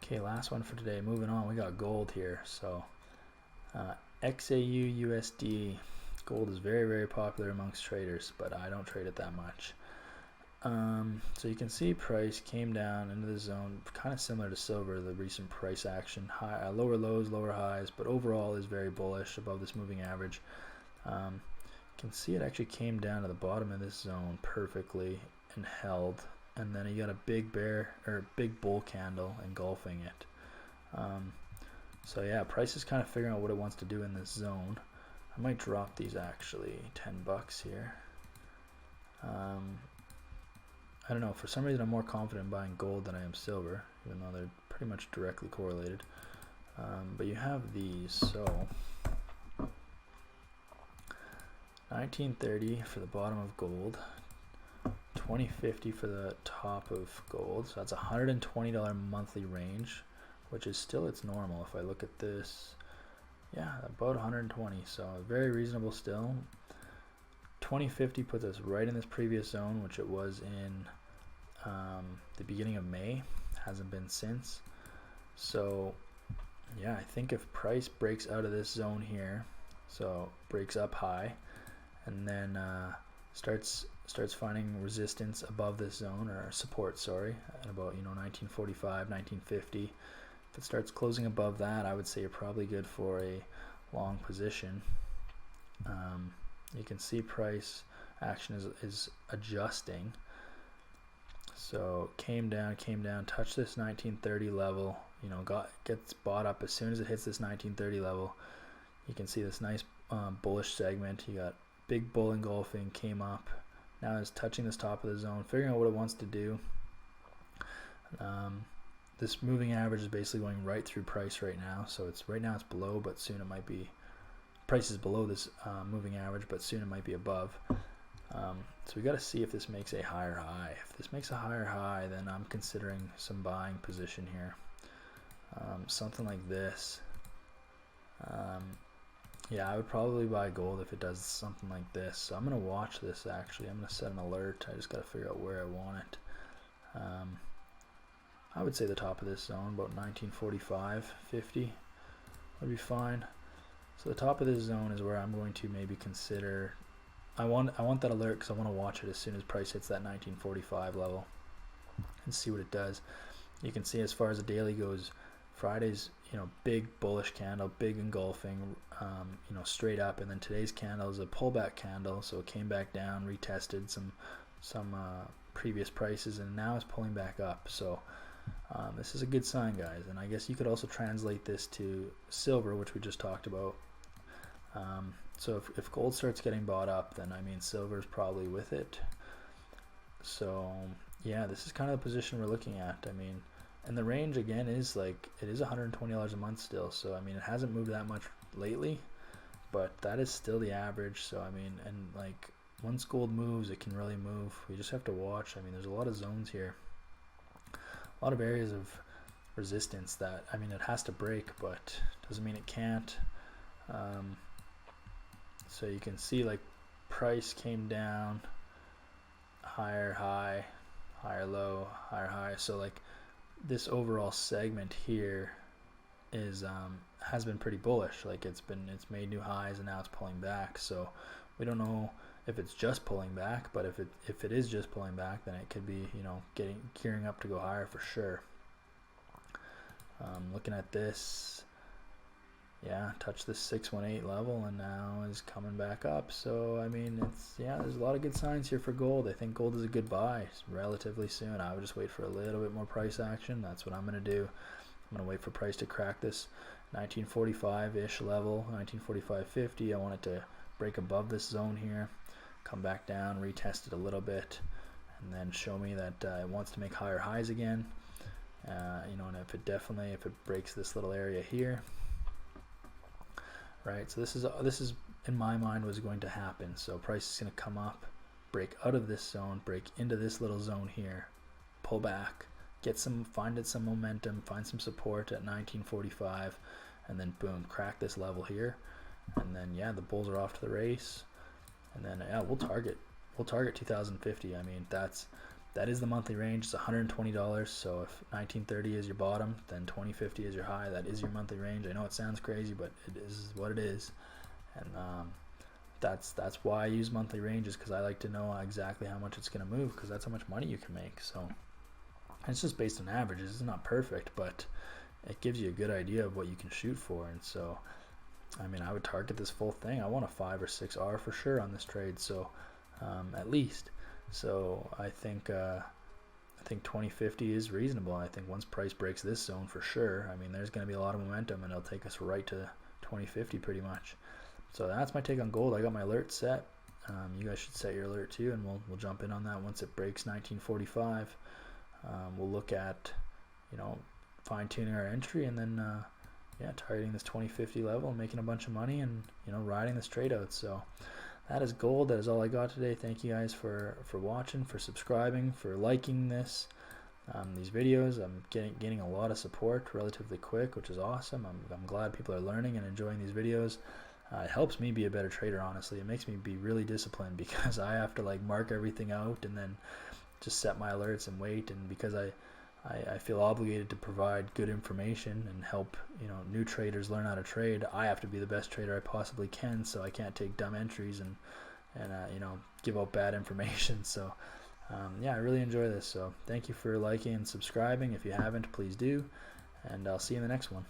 Okay, last one for today. Moving on, we got gold here. So XAUUSD. Gold is very, very popular amongst traders, but I don't trade it that much. So you can see price came down into the zone, kind of similar to silver, the recent price action. Lower lows, lower highs, but overall is very bullish above this moving average. You can see it actually came down to the bottom of this zone perfectly and held, and then you got a big big bull candle engulfing it. So yeah, price is kind of figuring out what it wants to do in this zone. I might drop these actually, $10 here. I don't know, for some reason I'm more confident in buying gold than I am silver, even though they're pretty much directly correlated. But you have these, so 1930 for the bottom of gold, 2050 for the top of gold, so that's $120 monthly range, which is still its normal. If I look at this, yeah, about 120, so very reasonable still. 2050 puts us right in this previous zone, which it was in the beginning of May, hasn't been since. So yeah, I think if price breaks out of this zone here, so breaks up high, and then starts finding resistance above this zone, or support, sorry, at about 1945, 1950. If it starts closing above that, I would say you're probably good for a long position. You can see price action is adjusting. So came down, touched this 1930 level, gets bought up as soon as it hits this 1930 level. You can see this nice bullish segment. You got big bull engulfing, came up, now it's touching this top of the zone, figuring out what it wants to do. This moving average is basically going right through price right now, so right now it's below, but soon it might be, price is below this moving average, but soon it might be above. So we got to see if this makes a higher high. If this makes a higher high, then I'm considering some buying position here. Something like this. Yeah, I would probably buy gold if it does something like this. So I'm going to watch this actually. I'm going to set an alert. I just got to figure out where I want it. I would say the top of this zone, about 1945, 50 would be fine. So the top of this zone is where I'm going to maybe consider. I want that alert because I want to watch it as soon as price hits that 1945 level and see what it does. You can see as far as the daily goes, Friday's big bullish candle, big engulfing, straight up, and then today's candle is a pullback candle, so it came back down, retested some previous prices, and now it's pulling back up. So this is a good sign, guys. And I guess you could also translate this to silver, which we just talked about. So if gold starts getting bought up, then I mean silver's probably with it. So yeah, this is kind of the position we're looking at. I mean, and the range again is like, it is $120 a month still, so I mean it hasn't moved that much lately, but that is still the average. So I mean, and like once gold moves, it can really move. We just have to watch. I mean, there's a lot of zones here, a lot of areas of resistance that, I mean, it has to break, but doesn't mean it can't. So you can see like price came down, higher high, higher low, higher high. So like this overall segment here is has been pretty bullish. Like it's made new highs and now it's pulling back. So we don't know if it's just pulling back, but if it is just pulling back, then it could be gearing up to go higher for sure. Looking at this, yeah, touched this 618 level and now is coming back up. So I mean, there's a lot of good signs here for gold. I think gold is a good buy relatively soon. I would just wait for a little bit more price action. That's what I'm going to do. I'm going to wait for price to crack this 1945-ish level, 1945.50. I want it to break above this zone here, come back down, retest it a little bit, and then show me that it wants to make higher highs again. And if it breaks this little area here, right? So this is in my mind was going to happen. So price is going to come up, break out of this zone, break into this little zone here, pull back, find some momentum, find some support at 1945, and then boom, crack this level here, and then yeah, the bulls are off to the race, and then yeah, we'll target 2050. I mean, that's that is the monthly range. It's $120. So if 1930 is your bottom, then 2050 is your high. That is your monthly range. I know it sounds crazy, but it is what it is. And that's why I use monthly ranges, because I like to know exactly how much it's going to move, because that's how much money you can make. So it's just based on averages. It's not perfect, but it gives you a good idea of what you can shoot for. And so, I mean, I would target this full thing. I want a 5 or 6 R for sure on this trade, so at least. So I think 2050 is reasonable. I think once price breaks this zone for sure, I mean, there's going to be a lot of momentum, and it'll take us right to 2050 pretty much. So that's my take on gold. I got my alert set. You guys should set your alert too, and we'll jump in on that once it breaks 1945. We'll look at, you know, fine-tuning our entry, and then yeah, targeting this 2050 level and making a bunch of money, and, you know, riding this trade out. So that is gold. That is all I got today. Thank you guys for watching, for subscribing, for liking these videos. I'm getting a lot of support relatively quick, which is awesome. I'm glad people are learning and enjoying these videos. It helps me be a better trader, honestly. It makes me be really disciplined, because I have to like mark everything out and then just set my alerts and wait. And because I feel obligated to provide good information and help, you know, new traders learn how to trade, I have to be the best trader I possibly can. So I can't take dumb entries and you know, give out bad information. So yeah, I really enjoy this. So thank you for liking and subscribing. If you haven't, please do, and I'll see you in the next one.